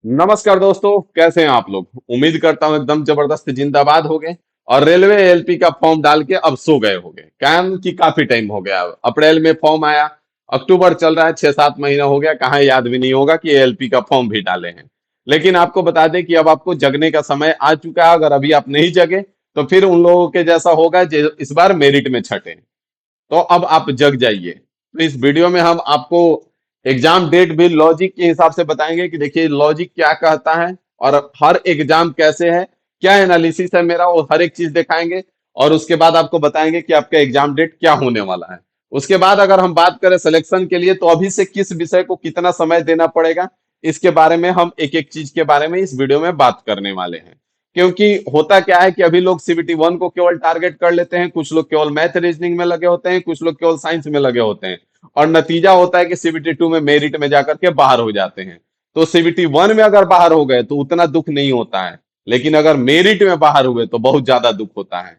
नमस्कार दोस्तों, कैसे हैं आप लोग। उम्मीद करता हूं एकदम जबरदस्त जिंदाबाद हो गए और रेलवे एलपी का फॉर्म डाल के अब सो गए होंगे। काम की काफी टाइम हो गया। अब अप्रैल में फॉर्म आया, अक्टूबर चल रहा है, 6-7 महीना हो गया। कहाँ याद भी नहीं होगा कि एलपी का फॉर्म भी डाले हैं। लेकिन आपको बता दें कि अब आपको जगने का समय आ चुका है। अगर अभी आप नहीं जगे तो फिर उन लोगों के जैसा होगा जो इस बार मेरिट में छठे। तो अब आप जग जाइए। तो इस वीडियो में हम आपको एग्जाम डेट भी लॉजिक के हिसाब से बताएंगे कि देखिए लॉजिक क्या कहता है और हर एग्जाम कैसे है, क्या एनालिसिस है मेरा, वो हर एक चीज दिखाएंगे। और उसके बाद आपको बताएंगे कि आपका एग्जाम डेट क्या होने वाला है। उसके बाद अगर हम बात करें सिलेक्शन के लिए तो अभी से किस विषय को कितना समय देना पड़ेगा, इसके बारे में हम एक एक चीज के बारे में इस वीडियो में बात करने वाले हैं। क्योंकि होता क्या है कि अभी लोग सीबीटी वन को केवल टारगेट कर लेते हैं, कुछ लोग केवल मैथ रीजनिंग में लगे होते हैं, कुछ लोग केवल साइंस में लगे होते हैं। और नतीजा होता है कि सीबीटी टू में मेरिट में जाकर के बाहर हो जाते हैं। तो सीबीटी वन में अगर बाहर हो गए तो उतना दुख नहीं होता है, लेकिन अगर मेरिट में बाहर हुए तो बहुत ज्यादा दुख होता है।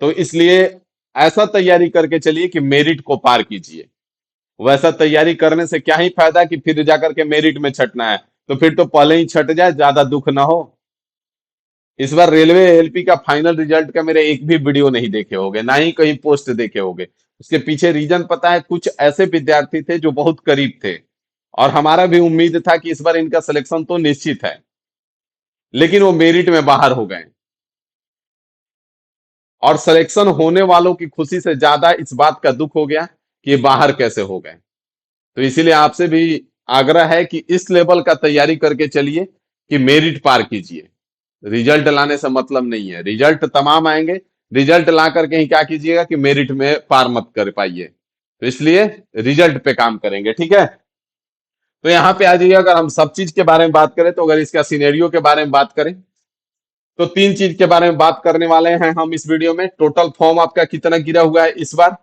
तो इसलिए ऐसा तैयारी करके चलिए कि मेरिट को पार कीजिए। वैसा तैयारी करने से क्या ही फायदा कि फिर जाकर के मेरिट में छटना है। तो फिर तो पहले ही छट जाए, ज्यादा दुख ना हो। इस बार रेलवे एलपी का फाइनल रिजल्ट का मेरे एक भी वीडियो नहीं देखे होंगे, ना ही कहीं पोस्ट देखे होंगे। उसके पीछे रीजन पता है, कुछ ऐसे विद्यार्थी थे जो बहुत करीब थे और हमारा भी उम्मीद था कि इस बार इनका सिलेक्शन तो निश्चित है, लेकिन वो मेरिट में बाहर हो गए। और सिलेक्शन होने वालों की खुशी से ज्यादा इस बात का दुख हो गया कि ये बाहर कैसे हो गए। तो इसीलिए आपसे भी आग्रह है कि इस लेवल का तैयारी करके चलिए कि मेरिट पार कीजिए। रिजल्ट लाने से मतलब नहीं है, रिजल्ट तमाम आएंगे। रिजल्ट ला करके ही क्या कीजिएगा कि मेरिट में पार मत कर पाइए। तो इसलिए रिजल्ट पे काम करेंगे, ठीक है। तो यहाँ पे आ जाइए, अगर हम सब चीज के बारे में बात करें तो अगर इसका सिनेरियो के बारे में बात करें तो तीन चीज के बारे में बात करने वाले हैं हम इस वीडियो में। टोटल फॉर्म आपका कितना गिरा हुआ है इस बार,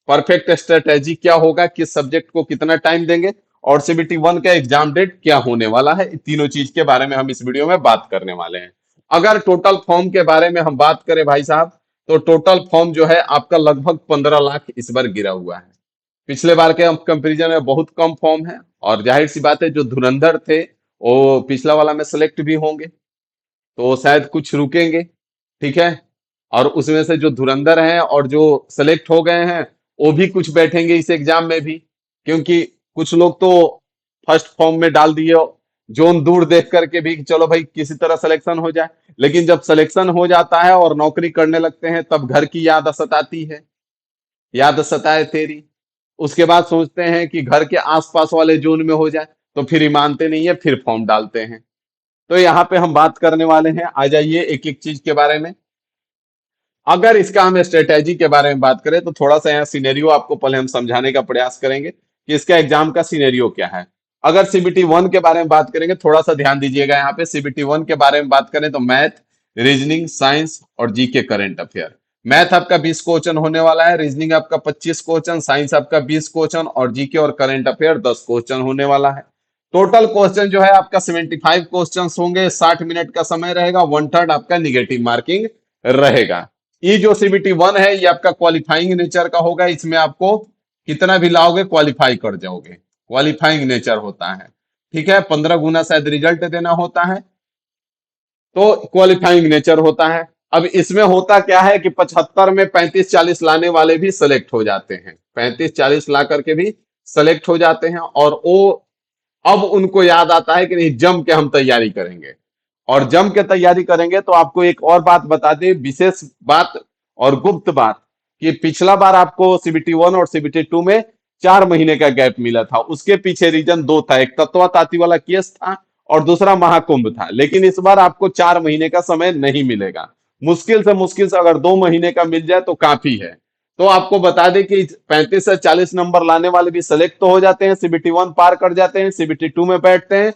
परफेक्ट स्ट्रेटेजी क्या होगा, किस सब्जेक्ट को कितना टाइम देंगे, और सीबीटी वन का एग्जाम डेट क्या होने वाला है। इन तीनों चीज के बारे में हम इस वीडियो में बात करने वाले हैं। अगर टोटल फॉर्म के बारे में हम बात करें भाई साहब, तो टोटल फॉर्म जो है आपका लगभग 15 लाख इस बार गिरा हुआ है। पिछले बार के कंपेरिजन में बहुत कम फॉर्म है। और जाहिर सी बात है, जो धुरंधर थे वो पिछला वाला में सेलेक्ट भी होंगे, तो शायद कुछ रुकेंगे, ठीक है। और उसमें से जो धुरंधर हैं और जो सेलेक्ट हो गए हैं वो भी कुछ बैठेंगे इस एग्जाम में भी, क्योंकि कुछ लोग तो फर्स्ट फॉर्म में डाल दिए जोन दूर देख करके भी कि चलो भाई किसी तरह सिलेक्शन हो जाए। लेकिन जब सिलेक्शन हो जाता है और नौकरी करने लगते हैं तब घर की याद सताती है, याद सताए तेरी। उसके बाद सोचते हैं कि घर के आसपास वाले जोन में हो जाए, तो फिर ही मानते नहीं है, फिर फॉर्म डालते हैं। तो यहाँ पे हम बात करने वाले हैं, आ जाइए एक एक चीज के बारे में। अगर इसका हम स्ट्रेटेजी के बारे में बात करें तो थोड़ा सा यहाँ सिनेरियो आपको पहले हम समझाने का प्रयास करेंगे कि इसका एग्जाम का सिनेरियो क्या है। अगर सीबीटी वन के बारे में बात करेंगे, थोड़ा सा ध्यान दीजिएगा। यहाँ पे सीबीटी वन के बारे में बात करें तो मैथ, रीजनिंग, साइंस और जीके करंट अफेयर। मैथ आपका 20 क्वेश्चन होने वाला है, रीजनिंग आपका 25 क्वेश्चन, साइंस आपका 20 क्वेश्चन और जीके और करंट अफेयर 10 क्वेश्चन होने वाला है। टोटल क्वेश्चन जो है आपका 75 क्वेश्चन होंगे, 60 मिनट का समय रहेगा, वन थर्ड आपका निगेटिव मार्किंग रहेगा। ये जो सीबीटी वन है ये आपका क्वालिफाइंग नेचर का होगा। इसमें आपको कितना भी लाओगे क्वालिफाई कर जाओगे, क्वालिफाइंग नेचर होता है, ठीक है। 15 गुना शायद रिजल्ट देना होता है, तो क्वालिफाइंग नेचर होता है। अब इसमें होता क्या है कि 75 में 35-40 लाने वाले भी सेलेक्ट हो जाते हैं, 35-40 ला करके भी सेलेक्ट हो जाते हैं। और वो अब उनको याद आता है कि नहीं, जम के हम तैयारी करेंगे। और जम के तैयारी करेंगे तो आपको एक और बात बता दें, विशेष बात और गुप्त बात, कि पिछला बार आपको सीबीटी वन और सीबीटी टू में 4 महीने का गैप मिला था। उसके पीछे रीजन दो था, एक तत्वा ताती वाला केस था और दूसरा महाकुंभ था। लेकिन इस बार आपको 4 महीने का समय नहीं मिलेगा। मुश्किल से अगर 2 महीने का मिल जाए तो काफी है। तो आपको बता दें कि 35 से 40 नंबर लाने वाले भी सेलेक्ट तो हो जाते हैं, सीबीटी वन पार कर जाते हैं, सीबीटी टू में बैठते हैं,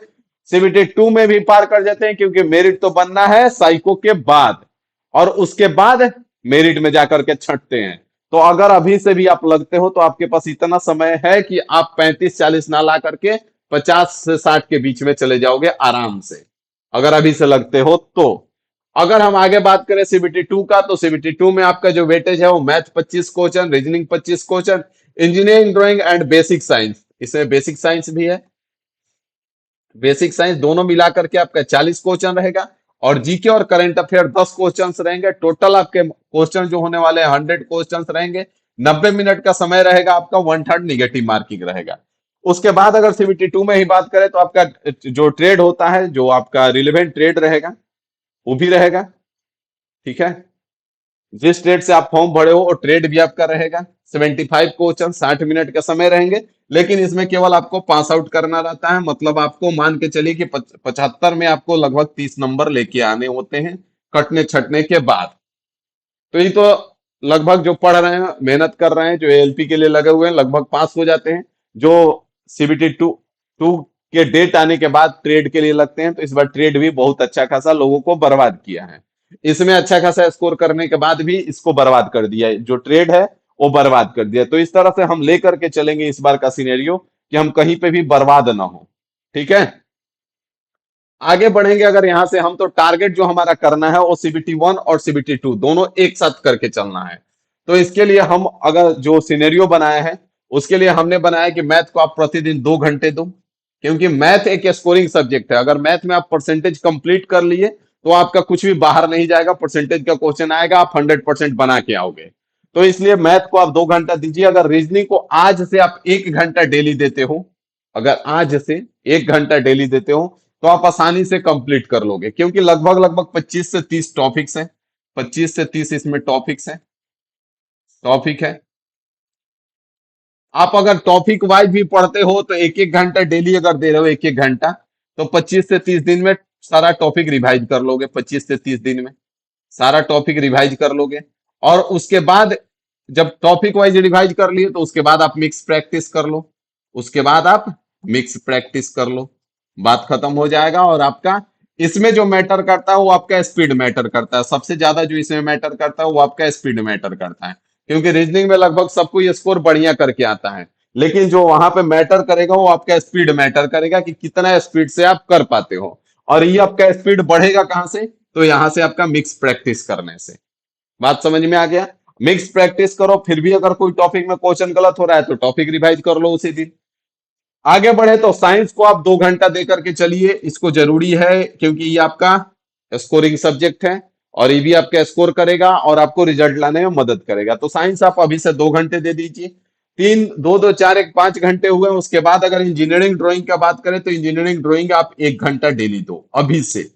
सीबीटी टू में भी पार कर जाते हैं, क्योंकि मेरिट तो बनना है साइको के बाद। और उसके बाद मेरिट में जाकर के छंटते हैं। तो अगर अभी से भी आप लगते हो तो आपके पास इतना समय है कि आप 35-40 ना ला करके 50 से 60 के बीच में चले जाओगे आराम से, अगर अभी से लगते हो तो। अगर हम आगे बात करें सीबीटी टू का, तो सीबीटी टू में आपका जो वेटेज है वो math 25 question, reasoning 25 question, engineering drawing and basic science, इसमें बेसिक साइंस भी है, बेसिक साइंस दोनों मिला करके आपका 40 क्वेश्चन रहेगा, और जीके और करंट अफेयर 10 क्वेश्चन रहेंगे। टोटल आपके क्वेश्चन जो होने वाले हैं 100 क्वेश्चन रहेंगे। 90 मिनट का समय रहेगा आपका, 1/3 निगेटिव मार्किंग रहेगा। उसके बाद अगर सीबीटी 2 में ही बात करें तो आपका जो ट्रेड होता है, जो आपका रिलेवेंट ट्रेड रहेगा वो भी रहेगा। ठीक है, जिस ट्रेड से आप फॉर्म भरे हो वो ट्रेड भी आपका रहेगा। 75 क्वेश्चन, 60 मिनट का समय रहेंगे। लेकिन इसमें केवल आपको पास आउट करना रहता है, मतलब आपको मान के चलिए कि 75 में आपको लगभग 30 नंबर लेके आने होते हैं कटने छटने के बाद। तो ये तो लगभग जो पढ़ रहे हैं, मेहनत कर रहे हैं, जो एएलपी के लिए लगे हुए हैं, लगभग पास हो जाते हैं। जो सीबीटी टू टू के डेट आने के बाद ट्रेड के लिए लगते हैं, तो इस बार ट्रेड भी बहुत अच्छा खासा लोगों को बर्बाद किया है। इसमें अच्छा खासा स्कोर करने के बाद भी इसको बर्बाद कर दिया है, जो ट्रेड है वो बर्बाद कर दिया। तो इस तरह से हम लेकर के चलेंगे इस बार का सिनेरियो कि हम कहीं पे भी बर्बाद ना हो। ठीक है, आगे बढ़ेंगे अगर यहां से हम, तो टारगेट जो हमारा करना है वो सीबीटी 1 और सीबीटी 2 दोनों एक साथ करके चलना है। तो इसके लिए हम अगर जो सिनेरियो बनाया है, उसके लिए हमने बनाया कि मैथ को आप प्रतिदिन 2 घंटे दो, क्योंकि मैथ एक स्कोरिंग सब्जेक्ट है। अगर मैथ में आप परसेंटेज कंप्लीट कर लिए तो आपका कुछ भी बाहर नहीं जाएगा, परसेंटेज का क्वेश्चन आएगा, आप 100% बना के आओगे। तो इसलिए मैथ को आप 2 घंटा दीजिए। अगर रीजनिंग को आज से आप 1 घंटा डेली देते हो, अगर आज से 1 घंटा डेली देते हो, तो आप आसानी से कंप्लीट कर लोगे, क्योंकि लगभग लगभग 25 से 30 टॉपिक्स हैं। 25 से 30 इसमें टॉपिक्स हैं, टॉपिक है। आप अगर टॉपिक वाइज भी पढ़ते हो तो एक एक घंटा डेली अगर दे रहे हो, एक एक घंटा, तो 25 से 30 दिन में सारा टॉपिक रिवाइज कर लोगे। 25 से 30 दिन में सारा टॉपिक रिवाइज कर लोगे। और उसके बाद जब टॉपिक वाइज रिवाइज कर लिए तो उसके बाद आप मिक्स प्रैक्टिस कर लो। उसके बाद आप मिक्स प्रैक्टिस कर लो, बात खत्म हो जाएगा। और आपका इसमें जो मैटर करता है वो आपका स्पीड मैटर करता है। सबसे ज्यादा जो इसमें मैटर करता है वो आपका स्पीड मैटर करता है, क्योंकि रीजनिंग में लगभग सबको ये स्कोर बढ़िया करके आता है। लेकिन जो वहां पे मैटर करेगा वो आपका स्पीड मैटर करेगा, कि कितना स्पीड से आप कर पाते हो। और ये आपका स्पीड बढ़ेगा कहां से, तो यहां से आपका मिक्स प्रैक्टिस करने से। बात समझ में आ गया? मिक्स प्रैक्टिस करो, फिर भी अगर कोई टॉपिक में क्वेश्चन गलत हो रहा है तो टॉपिक रिवाइज कर लो उसी दिन। आगे बढ़े तो साइंस को आप 2 घंटा दे करके चलिए, इसको जरूरी है, क्योंकि ये आपका स्कोरिंग सब्जेक्ट है और ये भी आपका स्कोर करेगा और आपको रिजल्ट लाने में मदद करेगा। तो साइंस आप अभी से 2 घंटे दे दीजिए। तीन दो दो चार एक 5 घंटे हुए। उसके बाद अगर इंजीनियरिंग ड्राइंग का बात करें तो इंजीनियरिंग ड्राइंग आप 1 घंटा डेली दो अभी से।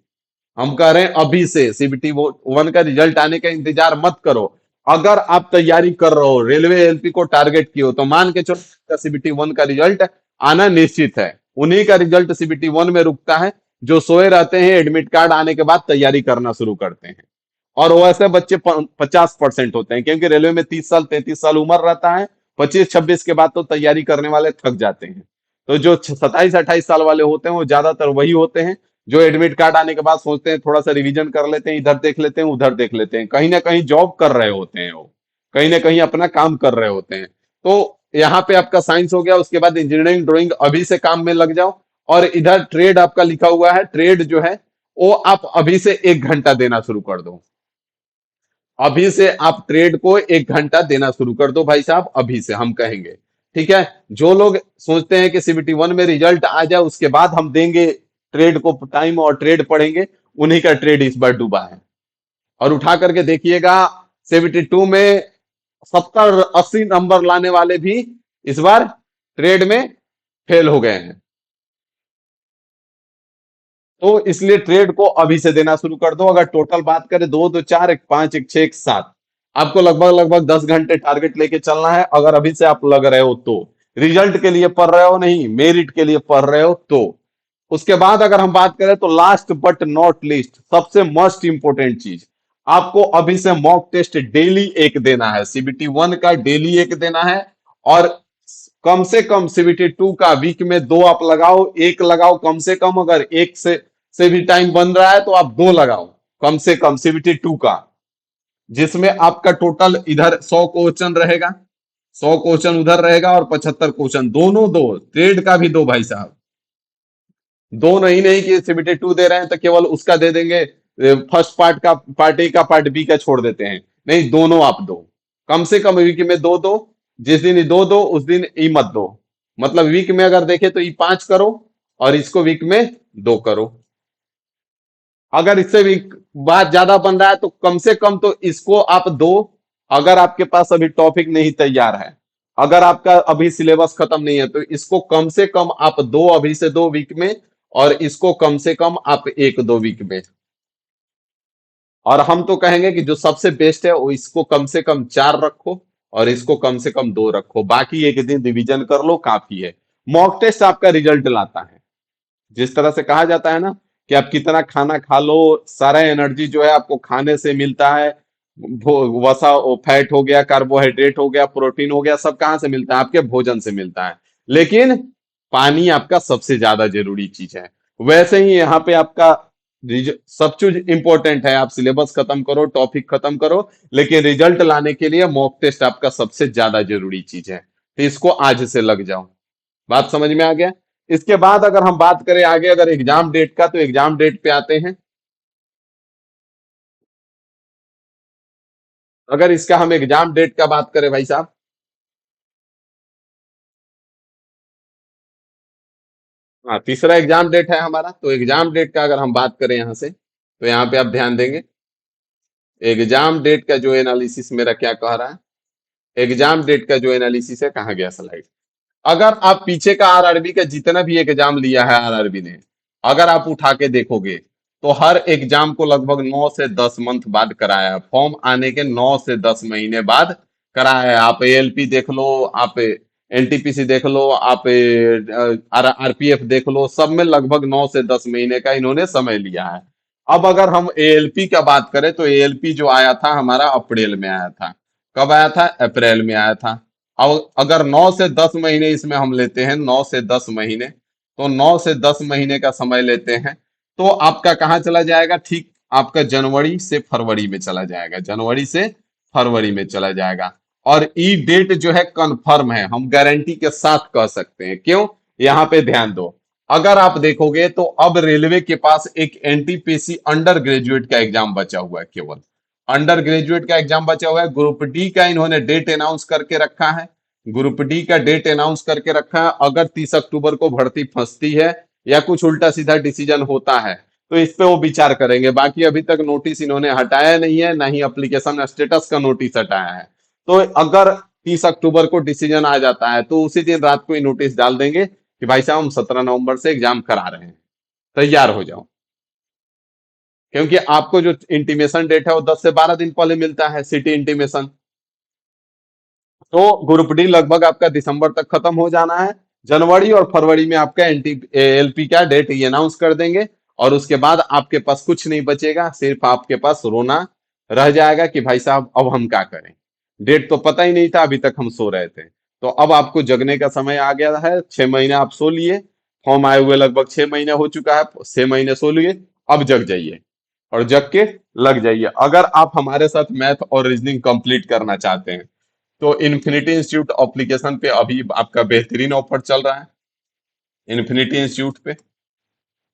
हम कह रहे हैं अभी से, सीबीटी 1 का रिजल्ट आने का इंतजार मत करो। अगर आप तैयारी कर रहे हो, रेलवे एलपी को टारगेट किए हो, तो मान के चलो सीबीटी 1 का रिजल्ट आना निश्चित है। उन्हीं का रिजल्ट सीबीटी 1 में रुकता है जो सोए रहते हैं, एडमिट कार्ड आने के बाद तैयारी करना शुरू करते हैं। और वैसे बच्चे 50% होते हैं, क्योंकि रेलवे में 30 साल 33 साल उम्र रहता है। 25-26 के बाद तो तैयारी करने वाले थक जाते हैं। तो जो 27-28 साल वाले होते हैं वो ज्यादातर वही होते हैं जो एडमिट कार्ड आने के बाद सोचते हैं थोड़ा सा रिवीजन कर लेते हैं, इधर देख लेते हैं, उधर देख लेते हैं। कहीं ना कहीं जॉब कर रहे होते हैं वो, कहीं ना कहीं अपना काम कर रहे होते हैं। तो यहाँ पे आपका साइंस हो गया। उसके बाद इंजीनियरिंग ड्राइंग अभी से काम में लग जाओ। और इधर ट्रेड आपका लिखा हुआ है, ट्रेड जो है वो आप अभी से 1 घंटा देना शुरू कर दो। अभी से आप ट्रेड को 1 घंटा देना शुरू कर दो भाई साहब, अभी से हम कहेंगे। ठीक है, जो लोग सोचते हैं कि सीबीटी 1 में रिजल्ट आ जाए उसके बाद हम देंगे ट्रेड को टाइम और ट्रेड पढ़ेंगे, उन्हीं का ट्रेड इस बार डूबा है। और उठा करके देखिएगा, सीबीटी 2 में 70-80 नंबर लाने वाले भी इस बार ट्रेड में फेल हो गए हैं। तो इसलिए ट्रेड को अभी से देना शुरू कर दो। अगर टोटल बात करें, 2 2 4 1 5 1 6 1 7, आपको लगभग लगभग 10 घंटे टारगेट लेके चलना है। अगर अभी से आप लग रहे हो तो, रिजल्ट के लिए पढ़ रहे हो नहीं, मेरिट के लिए पढ़ रहे हो तो। उसके बाद अगर हम बात करें तो लास्ट बट नॉट लीस्ट, सबसे मोस्ट इंपोर्टेंट चीज, आपको अभी से मॉक टेस्ट डेली एक देना है। सीबीटी 1 का डेली एक देना है। और कम से कम सीबीटी 2 का वीक में 2 आप लगाओ, एक लगाओ कम से कम। अगर एक से भी टाइम बन रहा है तो आप 2 लगाओ कम से कम सीबीटी 2 का, जिसमें आपका टोटल इधर 100 क्वेश्चन रहेगा, 100 क्वेश्चन उधर रहेगा, और 75 क्वेश्चन दोनों दो। ट्रेड का भी दो भाई साहब, दो नहीं, नहीं कि सीबीटी 2 दे रहे हैं तो केवल उसका दे देंगे, फर्स्ट पार्ट का, पार्ट ए का, पार्ट बी का छोड़ देते हैं। नहीं, दोनों आप दो, कम से कम वीक में 2 दो। जिस दिन ये 2 दो उस दिन ई मत दो। मतलब वीक में अगर देखे तो ई 5 करो और इसको वीक में 2 करो। अगर इससे भी बात ज्यादा बन रहा है तो कम से कम तो इसको आप दो। अगर आपके पास अभी टॉपिक नहीं तैयार है, अगर आपका अभी सिलेबस खत्म नहीं है, तो इसको कम से कम आप दो, अभी से 2 वीक में, और इसको कम से कम आप 1-2 वीक में। और हम तो कहेंगे कि जो सबसे बेस्ट है वो इसको कम से कम 4 रखो और इसको कम से कम 2 रखो, बाकी एक दिन रिवीजन कर लो, काफी है। मॉक टेस्ट आपका रिजल्ट लाता है। जिस तरह से कहा जाता है ना कि आप कितना खाना खा लो, सारा एनर्जी जो है आपको खाने से मिलता है। वसा फैट हो गया, कार्बोहाइड्रेट हो गया, प्रोटीन हो गया, सब कहाँ से मिलता है? आपके भोजन से मिलता है। लेकिन पानी आपका सबसे ज्यादा जरूरी चीज है। वैसे ही यहाँ पे आपका सब चीज इंपॉर्टेंट है। आप सिलेबस खत्म करो, टॉपिक खत्म करो, लेकिन रिजल्ट लाने के लिए मॉक टेस्ट आपका सबसे ज्यादा जरूरी चीज है। तो इसको आज से लग जाओ। बात समझ में आ गया? इसके बाद अगर हम बात करें आगे अगर एग्जाम डेट का, तो एग्जाम डेट पे आते हैं। अगर इसका हम एग्जाम डेट का बात करें भाई साहब, हाँ, तीसरा एग्जाम डेट है हमारा। तो एग्जाम डेट का अगर हम बात करें यहां से, तो यहाँ पे आप ध्यान देंगे एग्जाम डेट का जो एनालिसिस मेरा क्या कह रहा है। एग्जाम डेट का जो एनालिसिस है, कहाँ गया स्लाइड? अगर आप पीछे का आरआरबी का जितना भी एग्जाम लिया है आरआरबी ने, अगर आप उठा के देखोगे, तो हर एग्जाम को लगभग 9 से 10 मंथ बाद कराया है। फॉर्म आने के 9 से 10 महीने बाद कराया है। आप एएलपी देख लो, आप एनटीपीसी देख लो, आप आरपीएफ देख लो, सब में लगभग 9 से 10 महीने का इन्होंने समय लिया है। अब अगर हम एएलपी का बात करें, तो एएलपी जो आया था हमारा अप्रैल में आया था। कब आया था? अप्रैल में आया था। अब अगर 9 से 10 महीने इसमें हम लेते हैं, 9 से 10 महीने, तो 9 से 10 महीने का समय लेते हैं, तो आपका कहाँ चला जाएगा? ठीक आपका जनवरी से फरवरी में चला जाएगा। जनवरी से फरवरी में चला जाएगा। और ई डेट जो है कंफर्म है, हम गारंटी के साथ कह सकते हैं। क्यों? यहाँ पे ध्यान दो। अगर आप देखोगे तो अब रेलवे के पास एक एनटीपीसी अंडर ग्रेजुएट का एग्जाम बचा हुआ है, केवल अंडर ग्रेजुएट का एग्जाम बचा हुआ है। ग्रुप डी का इन्होंने डेट अनाउंस करके रखा है। ग्रुप डी का डेट अनाउंस करके रखा है। अगर 30 अक्टूबर को भर्ती फंसती है या कुछ उल्टा सीधा डिसीजन होता है, तो इस पे वो विचार करेंगे। बाकी अभी तक नोटिस इन्होंने हटाया नहीं है, ना ही एप्लीकेशन स्टेटस का नोटिस हटाया है। तो अगर 30 अक्टूबर को डिसीजन आ जाता है, तो उसी दिन रात को ही नोटिस डाल देंगे कि भाई साहब हम 17 नवंबर से एग्जाम करा रहे हैं, तैयार हो जाओ। क्योंकि आपको जो इंटीमेशन डेट है वो 10 से 12 दिन पहले मिलता है, सिटी इंटीमेशन। तो ग्रुप डी लगभग आपका दिसंबर तक खत्म हो जाना है। जनवरी और फरवरी में आपका एनटी एलपी का डेट ये अनाउंस कर देंगे। और उसके बाद आपके पास कुछ नहीं बचेगा, सिर्फ आपके पास रोना रह जाएगा कि भाई साहब अब हम क्या करें। डेट तो पता ही नहीं था, अभी तक हम सो रहे थे। तो अब आपको जगने का समय आ गया है। 6 महीने आप सो लिए, फॉर्म आए हुए लगभग 6 महीने हो चुका है। 6 महीने सो लिए, अब जग जाइए और जग के लग जाइए। अगर आप हमारे साथ मैथ और रीजनिंग कंप्लीट करना चाहते हैं, तो इन्फिनिटी इंस्टीट्यूट एप्लीकेशन पे अभी आपका बेहतरीन ऑफर चल रहा है। इन्फिनिटी इंस्टीट्यूट पे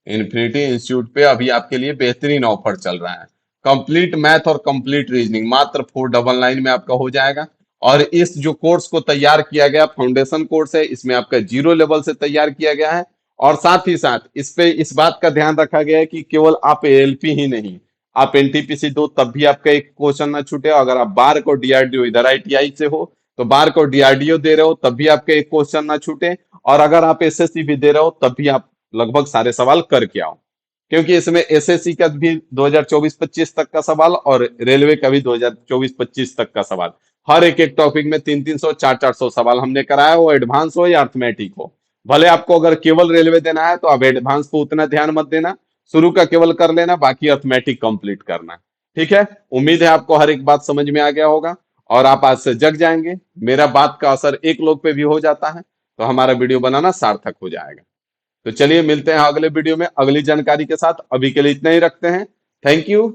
इन्फिनिटी इंस्टीट्यूट पे अभी आपके लिए बेहतरीन ऑफर चल रहा है। कंप्लीट मैथ और कंप्लीट रीजनिंग मात्र 499 में आपका हो जाएगा। और इस जो कोर्स को तैयार किया गया फाउंडेशन कोर्स है, इसमें आपका 0 लेवल से तैयार किया गया है। और साथ ही साथ इस पे इस बात का ध्यान रखा गया है कि केवल आप एएलपी ही नहीं, आप एनटीपीसी दो तब भी आपका एक क्वेश्चन ना छूटे। अगर आप बार को डीआरडीओ इधर आईटीआई से हो, तो बार को डीआरडीओ दे रहे हो तब भी आपका एक क्वेश्चन ना छूटे। और अगर आप एसएससी भी दे रहे हो तब भी आप लगभग सारे सवाल करके आओ। क्योंकि इसमें एसएससी का भी 2024-25 तक का सवाल और रेलवे का भी 2024-25 तक का सवाल, हर एक एक टॉपिक में 300-300 400-400 सवाल हमने कराया, वो एडवांस हो या अर्थमेटिक हो। भले आपको अगर केवल रेलवे देना है तो आप एडवांस को उतना ध्यान मत देना, शुरू का केवल कर लेना, बाकी अर्थमेटिक कंप्लीट करना। ठीक है? उम्मीद है आपको हर एक बात समझ में आ गया होगा और आप आज से जग जाएंगे। मेरा बात का असर एक लोग पे भी हो जाता है, तो हमारा वीडियो बनाना सार्थक हो जाएगा। तो चलिए मिलते हैं अगले वीडियो में अगली जानकारी के साथ। अभी के लिए इतना ही रखते हैं। Thank you.